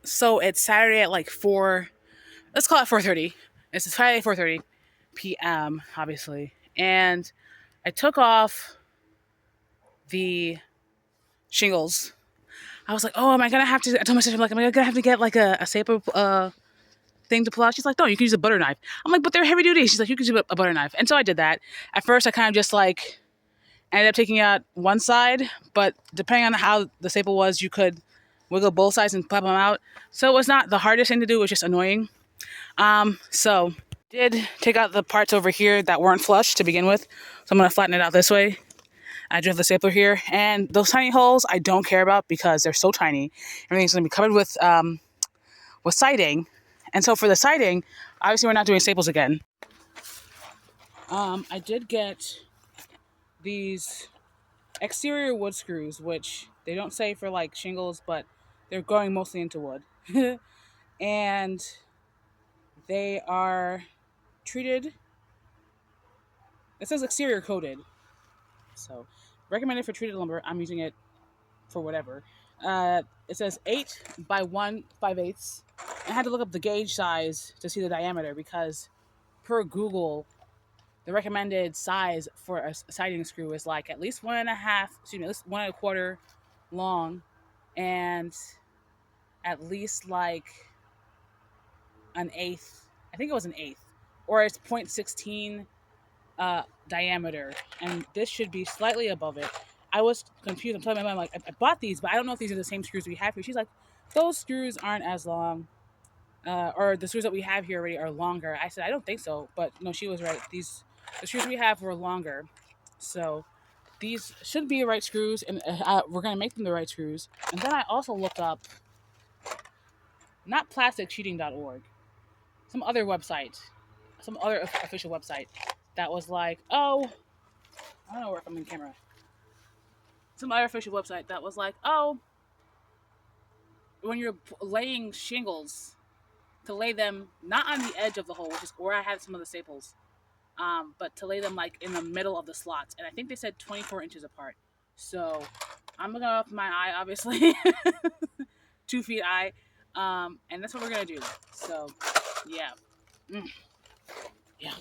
So it's Saturday at like 4. Let's call it 4:30. It's Friday 4:30 p.m. obviously, and I took off the shingles. I was like, oh, am I gonna have to? I told my sister, like, am I gonna have to get like a saber thing to pull out? She's like, no, you can use a butter knife. I'm like, but they're heavy duty. She's like, you can use a butter knife. And so I did that. At first, I kind of just like ended up taking out one side, but depending on how the staple was, you could wiggle both sides and pop them out. So it was not the hardest thing to do. It was just annoying. So did take out the parts over here that weren't flush to begin with. So I'm gonna flatten it out this way. I do have the stapler here, and those tiny holes I don't care about because they're so tiny. Everything's gonna be covered with siding, and so for the siding, obviously we're not doing staples again. I did get these exterior wood screws, which they don't say for like shingles, but they're going mostly into wood, and they are treated. It says exterior coated, so recommended for treated lumber. I'm using it for whatever. It says 8 by 1 5/8. I had to look up the gauge size to see the diameter because per Google, the recommended size for a siding screw is like at least 1.5, at least 1.25 long, and at least like an eighth. I think it was an eighth, or it's 0.16 diameter, and this should be slightly above it. I was confused. I'm telling my mom, like, I bought these, but I don't know if these are the same screws we have here. She's like, those screws aren't as long, or the screws that we have here already are longer. I said, I don't think so, but no, she was right. The screws we have were longer, so these should be the right screws, and we're gonna make them the right screws. And then I also looked up, not plasticsheeting.org, some other website, some other official website that was like, oh, I don't know where I'm in camera. Some other official website that was like, oh, when you're laying shingles, to lay them not on the edge of the hole, which is where I had some of the staples, but to lay them like in the middle of the slots. And I think they said 24 inches apart. So I'm looking up my eye, obviously, 2 feet eye, and that's what we're gonna do. So yeah, yeah.